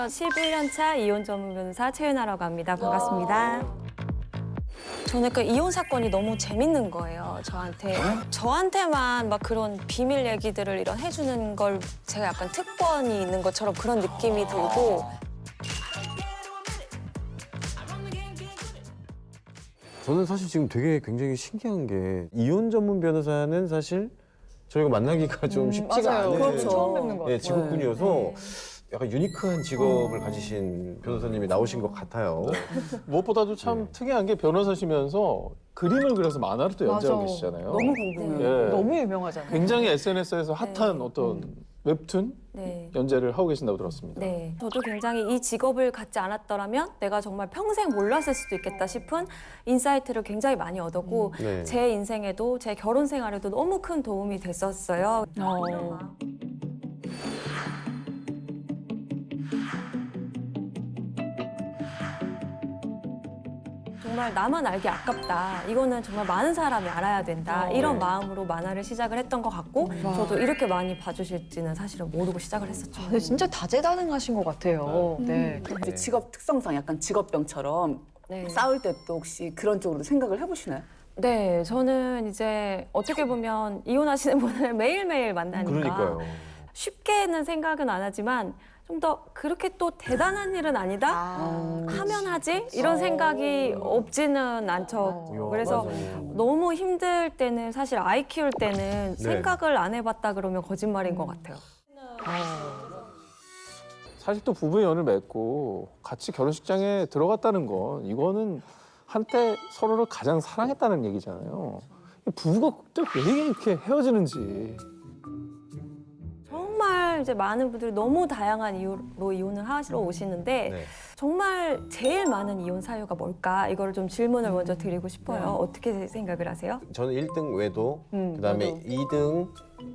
11년 차 이혼 전문 변호사 최윤아라고 합니다. 반갑습니다. 저는 그 이혼 사건이 너무 재밌는 거예요, 저한테. 저한테만 막 그런 비밀 얘기들을 이런 해주는 걸 제가 약간 특권이 있는 것처럼 그런 느낌이 들고. 저는 사실 지금 되게 굉장히 신기한 게 이혼 전문 변호사는 사실 저희가 만나기가 좀 쉽지가 맞아요. 않은 그렇죠. 처음 뵙는 것 같아요. 직업군이어서 네. 약간 유니크한 직업을 가지신 변호사님이 나오신 것 같아요. 무엇보다도 참 특이한 게 변호사시면서 그림을 그려서 만화를 또 연재하고 계시잖아요. 너무 궁금해요. 예. 너무 유명하잖아요. 굉장히 SNS에서 핫한 어떤 웹툰 네. 연재를 하고 계신다고 들었습니다. 네. 저도 굉장히 이 직업을 갖지 않았더라면 내가 정말 평생 몰랐을 수도 있겠다 싶은 인사이트를 굉장히 많이 얻었고 네. 제 인생에도 제 결혼 생활에도 너무 큰 도움이 됐었어요. 정말 나만 알기 아깝다. 이거는 정말 많은 사람이 알아야 된다. 이런 마음으로 만화를 시작을 했던 것 같고 저도 이렇게 많이 봐주실지는 사실은 모르고 시작을 했었죠. 근데 진짜 다재다능하신 것 같아요. 네. 이제 직업 특성상 약간 직업병처럼 네. 싸울 때 또 혹시 그런 쪽으로 생각을 해보시나요? 네, 저는 이제 어떻게 보면 이혼하시는 분을 매일매일 만나니까 그러니까요. 쉽게는 생각은 안 하지만 좀 더 그렇게 또 대단한 일은 아니다? 하면 하지? 이런 생각이 없지는 않죠. 그래서 맞아요. 너무 힘들 때는 사실 아이 키울 때는 생각을 안 해봤다 그러면 거짓말인 것 같아요. 사실 또 부부의 연을 맺고 같이 결혼식장에 들어갔다는 건 이거는 한때 서로를 가장 사랑했다는 얘기잖아요. 부부가 또 왜 이렇게 헤어지는지. 정말 이제 많은 분들이 너무 다양한 이유로 이혼을 하시러 오시는데 네. 정말 제일 많은 이혼 사유가 뭘까? 이거를 좀 질문을 먼저 드리고 싶어요. 어떻게 생각을 하세요? 저는 1등 외도, 그다음에 2등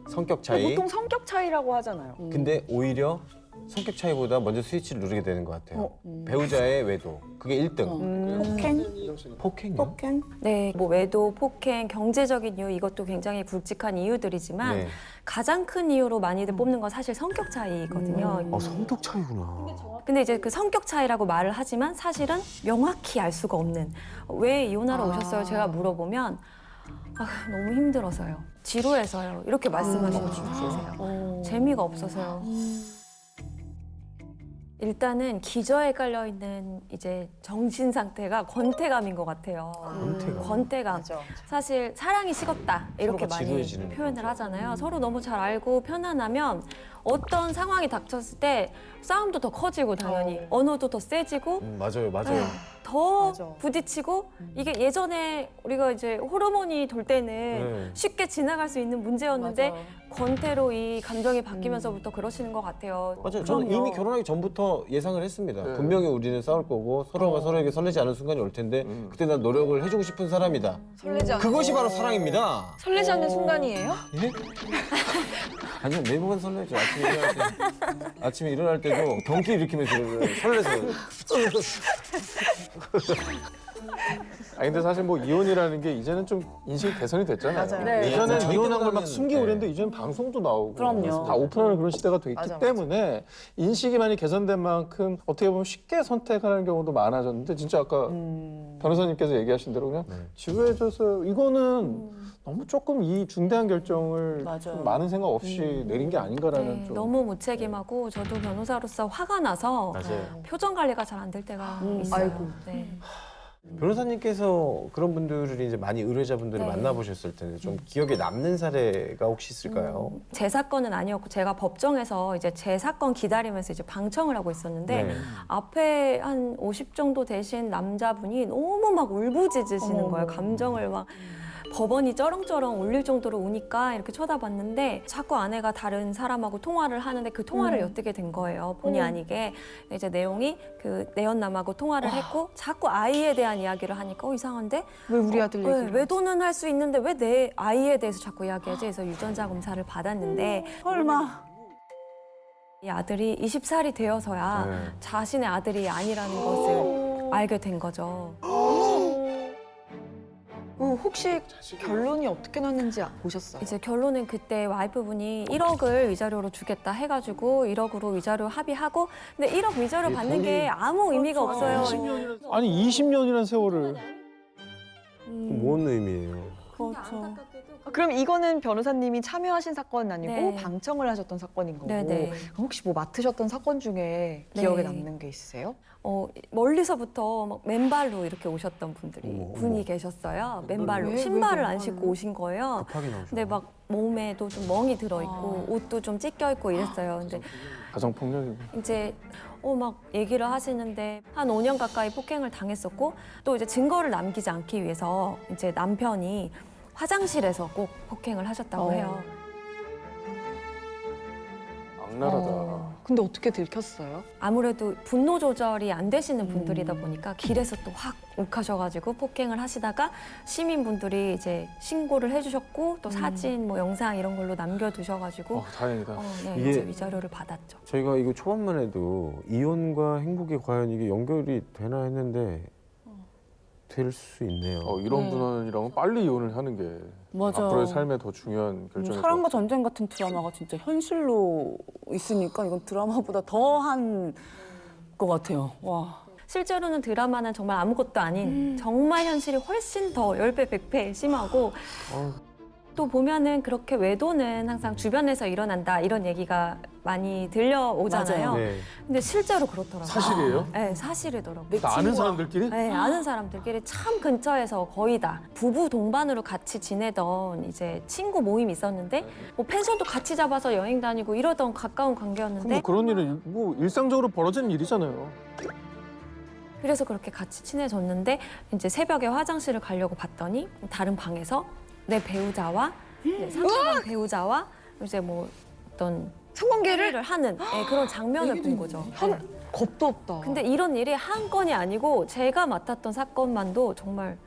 성격 차이. 보통 성격 차이라고 하잖아요. 근데 오히려 성격 차이보다 먼저 스위치를 누르게 되는 것 같아요. 배우자의 외도. 그게 1등. 폭행? 폭행이요? 폭행? 네, 뭐 외도, 폭행, 경제적인 이유 이것도 굉장히 굵직한 이유들이지만 네. 가장 큰 이유로 많이들 뽑는 건 사실 성격 차이거든요. 성격 차이구나. 근데 이제 그 성격 차이라고 말을 하지만 사실은 명확히 알 수가 없는 왜 이혼하러 오셨어요? 제가 물어보면 너무 힘들어서요. 지루해서요. 이렇게 말씀하시는 분이 계세요. 재미가 없어서요. 일단은 기저에 깔려 있는 이제 정신 상태가 권태감인 것 같아요. 권태감. 맞아. 사실 사랑이 식었다 이렇게 서로가 많이 지루해지는 표현을 하잖아요. 서로 너무 잘 알고 편안하면 어떤 상황이 닥쳤을 때 싸움도 더 커지고 당연히 언어도 더 세지고 맞아요, 맞아요. 더 맞아. 부딪히고 이게 예전에 우리가 이제 호르몬이 돌 때는 네. 쉽게 지나갈 수 있는 문제였는데 권태로 이 감정이 바뀌면서부터 그러시는 것 같아요. 맞아요. 저는 그럼요. 이미 결혼하기 전부터 예상을 했습니다. 네. 분명히 우리는 싸울 거고 서로가 서로에게 설레지 않은 순간이 올 텐데 그때 난 노력을 해주고 싶은 사람이다. 설레지 않는 그것이 바로 사랑입니다. 설레지 않는 순간이에요? 예? 아니요, 매번 설레죠. 아침에 일어날 때도 경기 일으키면서 설레서. 아니 근데 사실 뭐 이혼이라는 게 이제는 좀 인식이 개선이 됐잖아요. 맞아요. 네. 예전엔 저희 이혼한 걸 막 때보다는, 숨기고 네. 그랬는데 이제는 방송도 나오고 그럼요. 다 오픈하는 그런 시대가 돼 있기 맞아, 맞아. 때문에 인식이 많이 개선된 만큼 어떻게 보면 쉽게 선택하는 경우도 많아졌는데 진짜 아까 변호사님께서 얘기하신 대로 그냥 지루해져서 이거는 너무 조금 이 중대한 결정을 맞아요. 좀 많은 생각 없이 내린 게 아닌가라는 네, 좀 너무 무책임하고 저도 변호사로서 화가 나서 맞아요. 표정 관리가 잘 안 될 때가 있어요. 아이고. 네. 변호사님께서 그런 분들을 이제 많이 의뢰자분들을 네. 만나보셨을 텐데 좀 기억에 남는 사례가 혹시 있을까요? 제 사건은 아니었고 제가 법정에서 이제 제 사건 기다리면서 이제 방청을 하고 있었는데 네. 앞에 한 50 정도 되신 남자분이 너무 막 울부짖으시는 거예요. 감정을 막 법원이 쩌렁쩌렁 울릴 정도로 우니까 이렇게 쳐다봤는데 자꾸 아내가 다른 사람하고 통화를 하는데 그 통화를 엿듣게 된 거예요. 본의 아니게. 이제 내용이 그 내연남하고 통화를 했고 자꾸 아이에 대한 이야기를 하니까 이상한데? 왜 우리 아들 얘기를? 외도는 할 수 있는데 왜 내 아이에 대해서 자꾸 이야기하지? 그래서 유전자 검사를 받았는데 설마. 이 아들이 20살이 되어서야 네. 자신의 아들이 아니라는 것을 알게 된 거죠. 혹시 결론이 어떻게 났는지 보셨어요? 이제 결론은 그때 와이프분이 1억을 위자료로 주겠다 해가지고 1억으로 위자료 합의하고 근데 1억 위자료 받는 게 아무 의미가 없어요. 아니 20년이라는 세월을 뭔 의미예요? 그렇죠. 그럼 이거는 변호사님이 참여하신 사건은 아니고 네. 방청을 하셨던 사건인 거고 네네. 그럼 혹시 뭐 맡으셨던 사건 중에 기억에 남는 게 있으세요? 멀리서부터 막 맨발로 이렇게 오셨던 분들이 어머, 분이 어머. 계셨어요. 맨발로 왜 신발을 안 맨발로? 신고 오신 거예요. 급하게 나오죠. 근데 막 몸에도 좀 멍이 들어 있고 옷도 좀 찢겨 있고 이랬어요. 근데 가정폭력이고. 이제 막 얘기를 하시는데 한 5년 가까이 폭행을 당했었고 또 이제 증거를 남기지 않기 위해서 이제 남편이 화장실에서 꼭 폭행을 하셨다고 해요. 악랄하다. 근데 어떻게 들켰어요? 아무래도 분노 조절이 안 되시는 분들이다 보니까 길에서 또 확 욱하셔가지고 폭행을 하시다가 시민분들이 이제 신고를 해주셨고 또 사진 뭐 영상 이런 걸로 남겨두셔가지고 다행이다. 네, 이게- 이제 위자료를 받았죠. 저희가 이거 초반만 해도 이혼과 행복이 과연 이게 연결이 되나 했는데 될 수 있네요. 이런 분이랑은 빨리 이혼을 하는 게 맞아. 앞으로의 삶에 더 중요한 결정일 것 사랑과 같아요. 전쟁 같은 드라마가 진짜 현실로 있으니까 이건 드라마보다 더한 것 같아요. 와. 실제로는 드라마는 정말 아무것도 아닌 정말 현실이 훨씬 더 10배, 100배 심하고 또 보면은 그렇게 외도는 항상 주변에서 일어난다 이런 얘기가 많이 들려오잖아요. 맞아요. 네. 근데 실제로 그렇더라고요. 사실이에요? 네, 사실이더라고요. 나 아는 사람들끼리? 네, 아는 사람들끼리 참 근처에서 거의 다 부부 동반으로 같이 지내던 이제 친구 모임이 있었는데 뭐 펜션도 같이 잡아서 여행 다니고 이러던 가까운 관계였는데 뭐 그런 일은 뭐 일상적으로 벌어지는 일이잖아요. 그래서 그렇게 같이 친해졌는데 이제 새벽에 화장실을 가려고 봤더니 다른 방에서 내 배우자와 이제 상대방 배우자와 이제 뭐 어떤 성관계를 를 하는 그런 장면을 본 거죠. 네. 겁도 없다. 근데 이런 일이 한 건이 아니고 제가 맡았던 사건만도 정말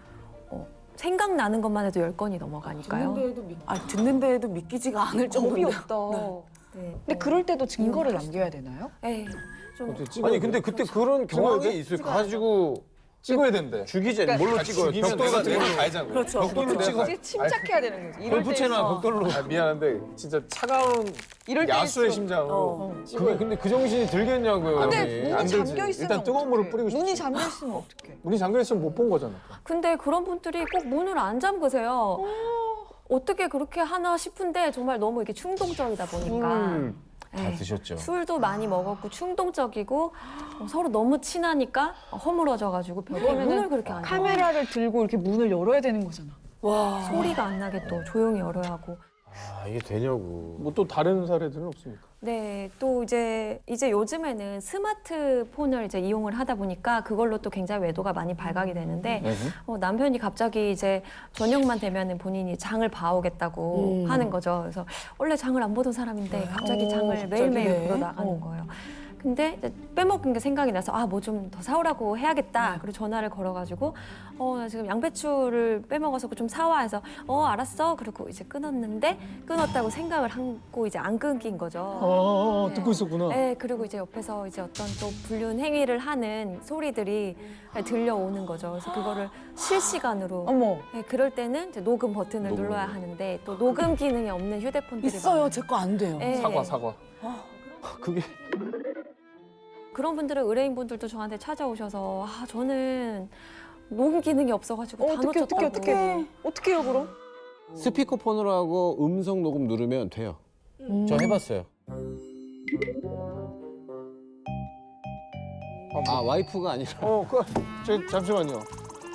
생각나는 것만 해도 10건이 넘어가니까요. 듣는 데에도 믿기지가 않을 겁이 정도로. 없다. 네. 근데 그럴 때도 증거를 남겨야 되나요? 좀 아니 근데 그때 그런 경황이 있어요. 가지고 찍어야 된대. 죽이지 않 뭘로 찍어요? 벽돌 같은 걸로 가야잖아. 그렇죠. 벽돌로 찍어. 이제 침착해야 되는 거지. 이럴 골프채나 벽돌로. 미안한데 진짜 차가운 이럴 때 야수의 있어. 심장으로. 그게 근데 그 정신이 들겠냐고요. 근데 여기. 문이 안 들지. 잠겨 있으면 일단 뜨거운 물을 어떡해. 뿌리고 싶지. 문이 잠겨 있으면 어떡해? 문이 잠겨 있으면 못 본 거잖아. 근데 그런 분들이 꼭 문을 안 잠그세요. 어떻게 그렇게 하나 싶은데 정말 너무 이게 충동적이다 보니까. 다 드셨죠. 술도 많이 먹었고 충동적이고 서로 너무 친하니까 허물어져가지고 벽에 문을 그렇게 안 열어요. 카메라를 들고 이렇게 문을 열어야 되는 거잖아. 와. 소리가 안 나게 또 조용히 열어야 하고. 이게 되냐고. 뭐 또 다른 사례들은 없습니까? 네, 또 이제 요즘에는 스마트폰을 이제 이용을 하다 보니까 그걸로 또 굉장히 외도가 많이 발각이 되는데 남편이 갑자기 이제 저녁만 되면은 본인이 장을 봐오겠다고 하는 거죠. 그래서 원래 장을 안 보던 사람인데 갑자기 장을 매일매일 보러 나가는 거예요. 근데 이제 빼먹은 게 생각이 나서 뭐 좀 더 사오라고 해야겠다. 그리고 전화를 걸어가지고 나 지금 양배추를 빼먹어서 좀 사와 해서 알았어. 그리고 이제 끊었는데 끊었다고 생각을 하고 이제 안 끊긴 거죠. 듣고 있었구나. 네, 그리고 이제 옆에서 이제 어떤 또 불륜 행위를 하는 소리들이 들려오는 거죠. 그래서 그거를 실시간으로. 어머. 네, 그럴 때는 이제 녹음 버튼을 눌러야 하는데 또 녹음 기능이 없는 휴대폰들이 있어요. 많아요. 제 거 안 돼요. 네. 사과. 그게 그런 분들은 의뢰인분들도 저한테 찾아오셔서 저는 녹음 기능이 없어가지고 다 놓쳤다고. 어떻게 해요 그럼? 스피커폰으로 하고 음성 녹음 누르면 돼요. 저 해봤어요. 와이프가 아니라 잠시만요.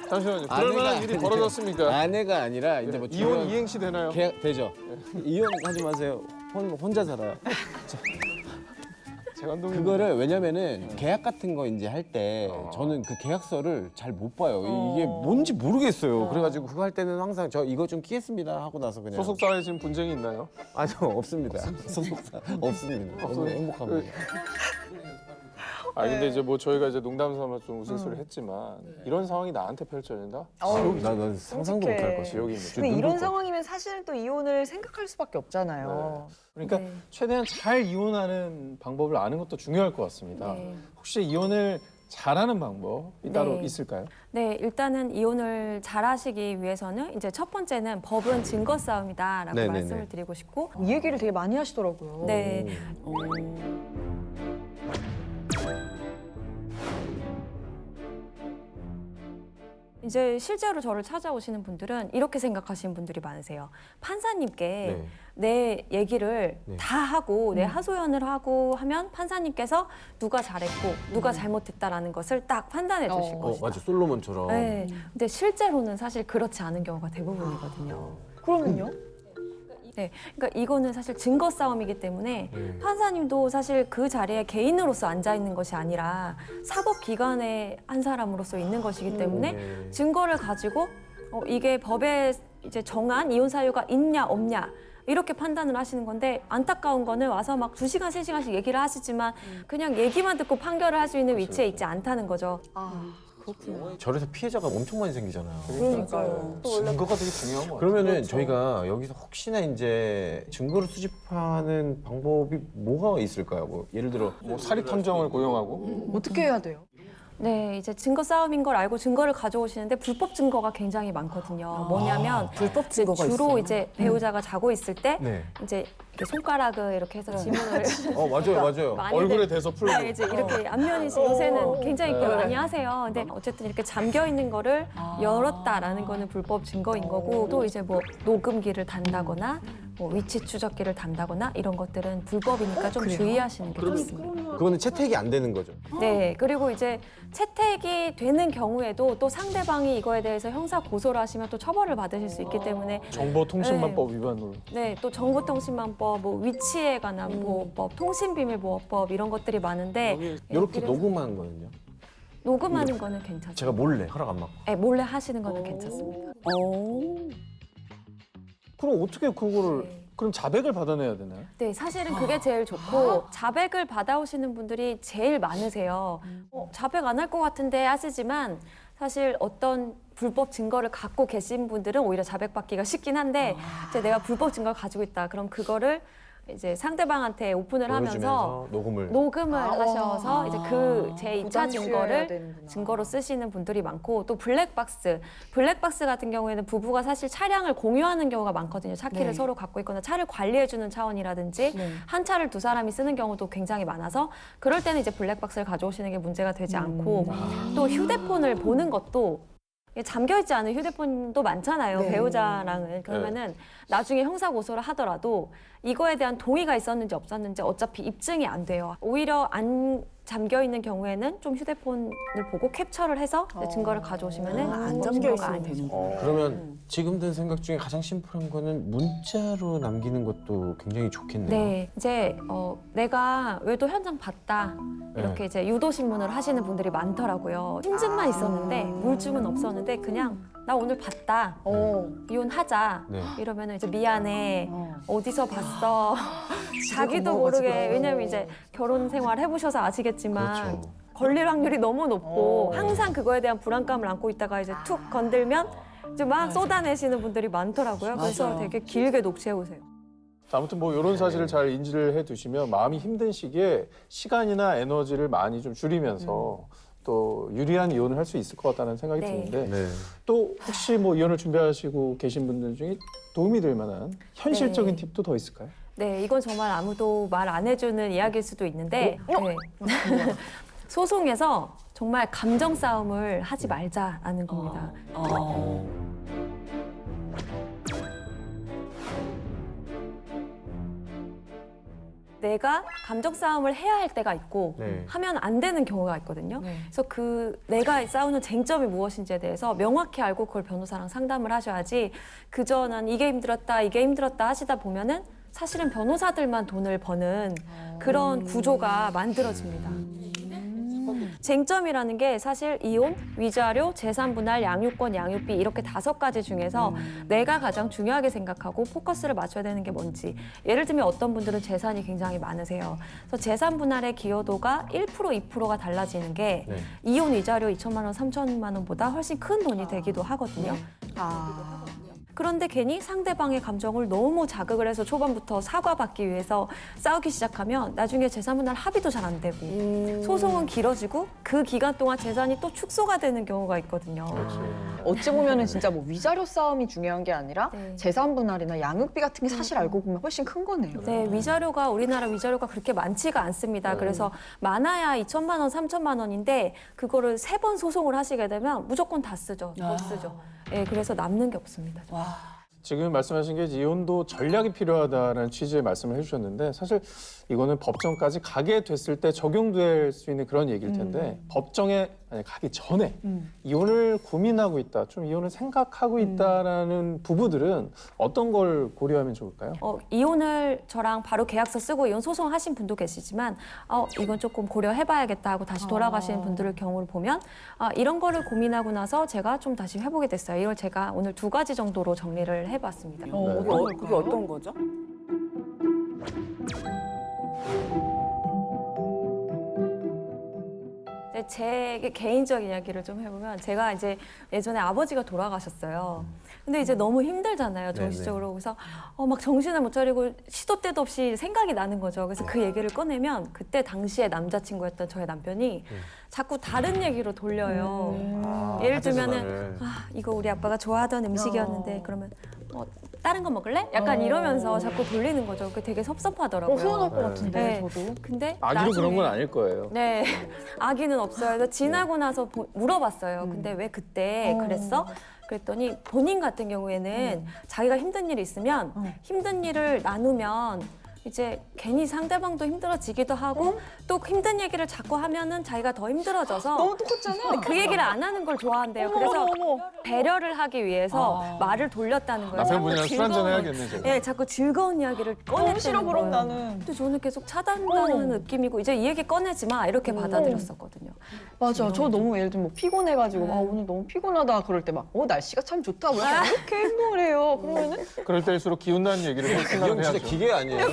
그럴 아내가 만한 일이 아니라. 벌어졌습니까? 아내가 아니라 이제 뭐 이혼 중요한 이행시 되나요? 계약 되죠. 이혼하지 마세요. 혼자 살아요. 제 감독님. 그거를 왜냐면은 계약 같은 거 이제 할 때 저는 그 계약서를 잘 못 봐요. 이게 뭔지 모르겠어요. 그래가지고 그거 할 때는 항상 저 이거 좀 끼겠습니다 하고 나서 그냥 소속사에 지금 분쟁이 있나요? 아니요 없습니다. 소속사 없습니다. 너무 행복합니다. 근데 이제 뭐 저희가 이제 농담 삼아 좀 우스갯소리를 했지만 이런 상황이 나한테 펼쳐진다? 난 상상도 못 할 것이에요. 지옥입니다. 근데 이런 상황이면 사실 또 이혼을 생각할 수밖에 없잖아요. 그러니까 네. 최대한 잘 이혼하는 방법을 아는 것도 중요할 것 같습니다. 네. 혹시 이혼을 잘하는 방법이 따로 네. 있을까요? 네, 일단은 이혼을 잘하시기 위해서는 이제 첫 번째는 법은 증거 싸움이다라고 네네네. 말씀을 드리고 싶고, 이 얘기를 되게 많이 하시더라고요. 네, 이제 실제로 저를 찾아오시는 분들은 이렇게 생각하시는 분들이 많으세요. 판사님께 네. 내 얘기를 네. 다 하고 내 하소연을 하고 하면 판사님께서 누가 잘했고 누가 잘못했다라는 것을 딱 판단해 주실 것이다. 맞아, 솔로몬처럼. 네. 근데 실제로는 사실 그렇지 않은 경우가 대부분이거든요. 그러면요? 네. 그러니까 이거는 사실 증거 싸움이기 때문에 네. 판사님도 사실 그 자리에 개인으로서 앉아 있는 것이 아니라 사법기관의 한 사람으로서 있는 것이기 때문에 네. 증거를 가지고 이게 법에 이제 정한 이혼 사유가 있냐 없냐 이렇게 판단을 하시는 건데, 안타까운 거는 와서 막 2시간, 3시간씩 얘기를 하시지만 그냥 얘기만 듣고 판결을 할 수 있는 위치에 있지 않다는 거죠. 그렇구나. 절에서 피해자가 엄청 많이 생기잖아요. 그러니까요. 증거가 되게 중요한 거 같아요. 그러면은 그렇죠. 저희가 여기서 혹시나 이제 증거를 수집하는 방법이 뭐가 있을까요? 뭐 예를 들어 뭐 사립 탐정을 고용하고 어떻게 해야 돼요? 네, 이제 증거 싸움인 걸 알고 증거를 가져오시는데 불법 증거가 굉장히 많거든요. 뭐냐면 불법 증거가 주로 있어요. 이제 배우자가 자고 있을 때 네. 이제 이렇게 손가락을 이렇게 해서 지문을 맞아요. 많이들- 얼굴에 대서 풀고 네, 이제 이렇게 안면이 요새는 굉장히 이렇게 많이 하세요. 근데 어쨌든 이렇게 잠겨 있는 거를 열었다라는 거는 불법 증거인 거고, 또 이제 뭐 녹음기를 단다거나 뭐 위치 추적기를 단다거나 이런 것들은 불법이니까 좀 주의하시는 게 좋습니다. 그거는 채택이 안 되는 거죠. 네, 그리고 이제 채택이 되는 경우에도 또 상대방이 이거에 대해서 형사 고소를 하시면 또 처벌을 받으실 수 있기 때문에, 정보통신망법 위반으로. 네, 또 정보통신망법, 뭐 위치에 관한 보호법, 통신비밀보호법 이런 것들이 많은데, 이렇게 그래서 녹음하는 거는요? 녹음하는 거는 괜찮죠. 제가 몰래 허락 안 받고. 네, 몰래 하시는 거는 괜찮습니다. 그럼 어떻게 그거를 네. 그럼 자백을 받아내야 되나요? 네, 사실은 그게 제일 좋고, 자백을 받아오시는 분들이 제일 많으세요. 자백 안 할 것 같은데 하시지만 사실 어떤 불법 증거를 갖고 계신 분들은 오히려 자백받기가 쉽긴 한데, 이제 내가 불법 증거를 가지고 있다. 그럼 그거를 이제 상대방한테 오픈을 하면서 녹음을. 녹음을 하셔서 이제 그 제2차 부담스러워야 증거를 되는구나. 증거로 쓰시는 분들이 많고, 또 블랙박스 같은 경우에는 부부가 사실 차량을 공유하는 경우가 많거든요. 차 키를 네. 서로 갖고 있거나 차를 관리해주는 차원이라든지 네. 한 차를 두 사람이 쓰는 경우도 굉장히 많아서, 그럴 때는 이제 블랙박스를 가져오시는 게 문제가 되지 않고, 또 휴대폰을 보는 것도 잠겨있지 않은 휴대폰도 많잖아요. 네. 배우자랑은. 그러면은 나중에 형사 고소를 하더라도 이거에 대한 동의가 있었는지 없었는지 어차피 입증이 안 돼요. 오히려 안 잠겨있는 경우에는 좀 휴대폰을 보고 캡처를 해서 이제 증거를 가져오시면은 안 불법 잠겨 증거가 있으면 아니죠. 되는구나. 그러면 지금 든 생각 중에 가장 심플한 거는 문자로 남기는 것도 굉장히 좋겠네요. 네, 이제 내가 외도 현장 봤다 이렇게 네. 이제 유도 신문을 하시는 분들이 많더라고요. 힘증만 있었는데 물증은 없었는데 그냥 나 오늘 봤다. 이혼하자. 네. 이러면은 이제 미안해. 어디서 봤어. 자기도 모르게. 왜냐면 이제 결혼 생활 해보셔서 아시겠지만 그렇죠. 걸릴 확률이 너무 높고 항상 그거에 대한 불안감을 안고 있다가 이제 툭 건들면 이제 막 쏟아내시는 분들이 많더라고요. 그래서 맞아요. 되게 길게 녹취해오세요. 아무튼 뭐 이런 사실을 잘 인지를 해두시면 마음이 힘든 시기에 시간이나 에너지를 많이 좀 줄이면서 또 유리한 이혼을 할 수 있을 것 같다는 생각이 네. 드는데, 네. 또 혹시 뭐 이혼을 준비하시고 계신 분들 중에 도움이 될 만한 현실적인 네. 팁도 더 있을까요? 네, 이건 정말 아무도 말 안 해주는 이야기일 수도 있는데, 네. 소송에서 정말 감정 싸움을 하지 말자라는 겁니다. 내가 감정 싸움을 해야 할 때가 있고 네. 하면 안 되는 경우가 있거든요. 네. 그래서 그 내가 싸우는 쟁점이 무엇인지에 대해서 명확히 알고 그걸 변호사랑 상담을 하셔야지, 그저 난 이게 힘들었다 하시다 보면은 사실은 변호사들만 돈을 버는 그런 구조가 만들어집니다. 쟁점이라는 게 사실 이혼, 위자료, 재산 분할, 양육권, 양육비 이렇게 5가지 중에서 내가 가장 중요하게 생각하고 포커스를 맞춰야 되는 게 뭔지. 예를 들면 어떤 분들은 재산이 굉장히 많으세요. 그래서 재산 분할의 기여도가 1%, 2%가 달라지는 게 네. 이혼 위자료 2천만 원, 3천만 원보다 훨씬 큰 돈이 되기도 하거든요. 그런데 괜히 상대방의 감정을 너무 자극을 해서 초반부터 사과받기 위해서 싸우기 시작하면 나중에 재산분할 합의도 잘 안 되고 소송은 길어지고 그 기간 동안 재산이 또 축소가 되는 경우가 있거든요. 어찌 보면은 진짜 뭐 위자료 싸움이 중요한 게 아니라 네. 재산 분할이나 양육비 같은 게 사실 알고 보면 훨씬 큰 거네요. 네, 위자료가 우리나라 위자료가 그렇게 많지가 않습니다. 그래서 많아야 2천만 원, 3천만 원인데 그거를 3번 소송을 하시게 되면 무조건 다 쓰죠. 더 쓰죠. 네, 그래서 남는 게 없습니다. 지금 말씀하신 게 이혼도 전략이 필요하다는 취지의 말씀을 해주셨는데 사실 이거는 법정까지 가게 됐을 때 적용될 수 있는 그런 얘기일 텐데 법정에 만약 가기 전에 이혼을 고민하고 있다, 좀 이혼을 생각하고 있다라는 부부들은 어떤 걸 고려하면 좋을까요? 이혼을 저랑 바로 계약서 쓰고 이혼 소송하신 분도 계시지만 이건 조금 고려해봐야겠다 하고 다시 돌아가시는 분들의 경우를 보면 이런 거를 고민하고 나서 제가 좀 다시 해보게 됐어요. 이걸 제가 오늘 2가지 정도로 정리를 해봤습니다. 그게 어떤 거죠? 제 개인적인 이야기를 좀 해보면 제가 이제 예전에 아버지가 돌아가셨어요. 근데 이제 너무 힘들잖아요, 정신적으로. 그래서 막 정신을 못 차리고 시도 때도 없이 생각이 나는 거죠. 그래서 그 얘기를 꺼내면 그때 당시에 남자친구였던 저의 남편이 자꾸 다른 얘기로 돌려요. 예를 들면은 이거 우리 아빠가 좋아하던 음식이었는데 그러면 다른 거 먹을래? 약간 이러면서 자꾸 돌리는 거죠. 그게 되게 섭섭하더라고요. 서운할 것 같은데 네. 저도. 근데 아기로 그런 나중에 건 아닐 거예요. 네, 아기는 없어요. 그래서 지나고 나서 물어봤어요. 근데 왜 그때 그랬어? 그랬더니 본인 같은 경우에는 자기가 힘든 일이 있으면 힘든 일을 나누면 이제 괜히 상대방도 힘들어지기도 하고 또 힘든 얘기를 자꾸 하면은 자기가 더 힘들어져서 너무 똑같잖아. 그 얘기를 안 하는 걸 좋아한대요. 그래서 배려를 하기 위해서 말을 돌렸다는 거예요. 남편분이랑 술 한잔 즐거운- 해야겠네, 저거. 예, 자꾸 즐거운 이야기를 너무 꺼냈다는 싫어 거예요. 그럼 나는. 근데 저는 계속 차단하는 느낌이고 이제 이 얘기 꺼내지 마 이렇게 받아들였었거든요. 맞아. 저 너무 예를 들면 뭐 피곤해가지고 오늘 너무 피곤하다 그럴 때 막 날씨가 참 좋다. 뭐 약간 이렇게 행동을 해요. 그러면은 그럴 때일수록 기운나는 얘기를 할 이 형 생각을 진짜 해야죠. 기계 아니에요?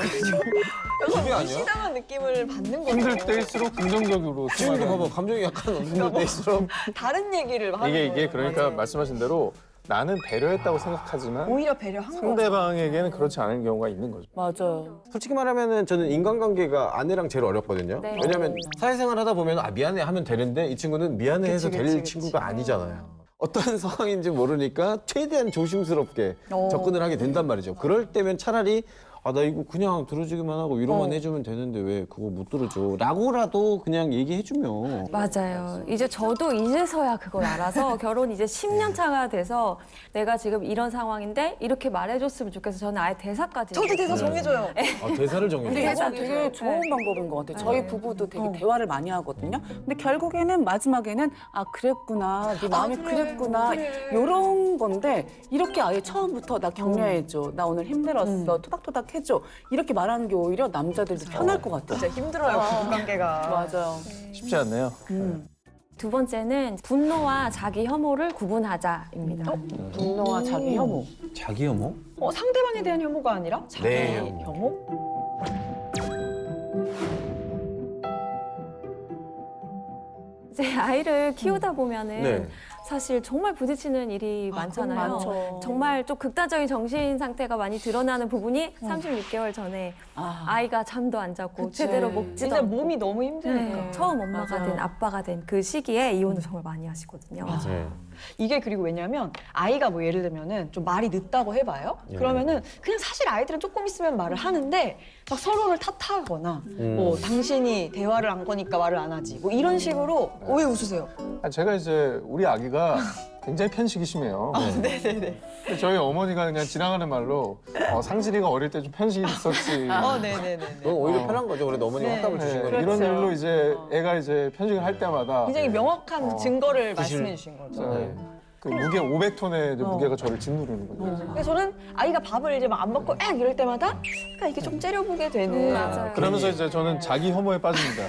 기계 아니야? 시당한 느낌을 받는 거죠. 힘들 때일수록 긍정적으로 지금도 생각을 봐봐, 감정이 약간 없는 때일수록 다른 얘기를 하는 이게 거예요. 그러니까 맞아요. 말씀하신 대로 나는 배려했다고 생각하지만 오히려 배려한 거. 상대방에게는 그렇지 않은 경우가 있는 거죠. 맞아요. 솔직히 말하면은 저는 인간관계가 아내랑 제일 어렵거든요. 네. 왜냐면 사회생활 하다 보면 미안해 하면 되는데 이 친구는 미안해 해서 그치, 될 그치. 친구가 아니잖아요. 어떤 상황인지 모르니까 최대한 조심스럽게 접근을 하게 된단 말이죠. 그럴 때면 차라리 나 이거 그냥 들어주기만 하고 위로만 해주면 되는데 왜 그거 못 들어줘? 라고라도 그냥 얘기해주면. 맞아요. 이제 저도 이제서야 그걸 알아서 결혼 이제 10년 차가 돼서 내가 지금 이런 상황인데 이렇게 말해줬으면 좋겠어. 저는 아예 대사까지. 저도 대사 정해줘요. 대사를 정해줘. 근데 이거 되게 좋은 방법인 것 같아요. 저희 부부도 되게 대화를 많이 하거든요. 근데 결국에는 마지막에는 그랬구나, 네 마음이 그랬구나 이런 건데 이렇게 아예 처음부터 나 격려해줘, 나 오늘 힘들었어, 토닥토닥 해줘 이렇게 말하는 게 오히려 남자들도 편할 것 같아요. 진짜 힘들어요. 부부관계가. 맞아요. 쉽지 않네요. 2번째는 분노와 자기 혐오를 구분하자입니다. 분노와 자기 혐오. 자기 혐오? 상대방에 대한 혐오가 아니라 자기 네. 혐오? 이제 아이를 키우다 보면은 네. 사실 정말 부딪히는 일이 많잖아요. 많죠. 정말 좀 극단적인 정신 상태가 많이 드러나는 부분이 36개월 전에 아이가 잠도 안 자고 그치. 제대로 먹지도 진짜 않고 몸이 너무 힘드니까. 네, 처음 엄마가 맞아요. 된 아빠가 된 그 시기에 이혼을 정말 많이 하시거든요. 네. 이게 그리고 왜냐면 아이가 뭐 예를 들면은 좀 말이 늦다고 해봐요. 그러면은 그냥 사실 아이들은 조금 있으면 말을 하는데 막 서로를 탓하거나 뭐 당신이 대화를 안 거니까 말을 안 하지 뭐 이런 식으로 왜 웃으세요? 제가 이제 우리 아기가 굉장히 편식이 심해요. 네네네. 근데 저희 어머니가 그냥 지나가는 말로 상진이가 어릴 때 좀 편식이 있었지. 네네네네. 그건 오히려 편한 거죠. 그래도 어머니가 확답을 주신 네, 거니까. 이런 일로 이제 애가 이제 편식을 할 때마다 굉장히 명확한 증거를 말씀해 주신 거죠. 네, 그 무게 500톤의 무게가 저를 짓누르는 거죠. 그래서 저는 아이가 밥을 이제 막 안 먹고 이럴 때마다 약간 이게 좀 째려보게 되는. 맞아요. 그러면서 이제 저는 자기 혐오에 빠집니다.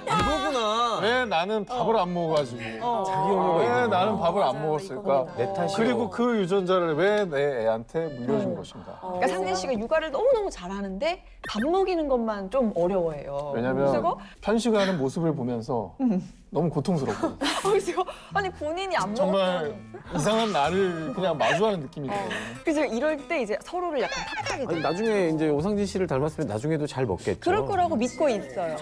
이거구나. 왜 나는 밥을 안 먹어가지고 자기 혐오가 왜 있구나. 나는 밥을 안 맞아요. 먹었을까? 내 탓이요. 그리고 그 유전자를 왜 내 애한테 물려준 것인가? 그러니까 상진 씨가 육아를 너무너무 잘하는데 밥 먹이는 것만 좀 어려워해요. 왜냐면 그리고 편식하는 모습을 보면서 너무 고통스럽고 그래서 아니 본인이 안 정말 먹었던. 이상한 나를 그냥 마주하는 느낌이 들어요. 그래서 이럴 때 이제 서로를 약간 탓하게 아니 돼요. 나중에 이제 오상진 씨를 닮았으면 나중에도 잘 먹겠죠. 그럴 거라고 믿고 있어요.